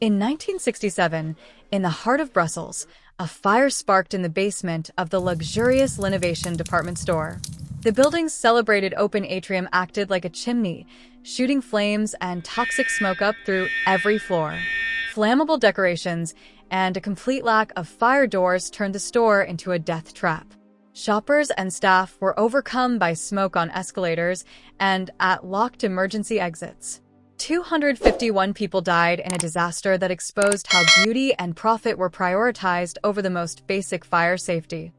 In 1967, in the heart of Brussels, a fire sparked in the basement of the luxurious L'Innovation department store. The building's celebrated open atrium acted like a chimney, shooting flames and toxic smoke up through every floor. Flammable decorations and a complete lack of fire doors turned the store into a death trap. Shoppers and staff were overcome by smoke on escalators and at locked emergency exits. 251 people died in a disaster that exposed how beauty and profit were prioritized over the most basic fire safety.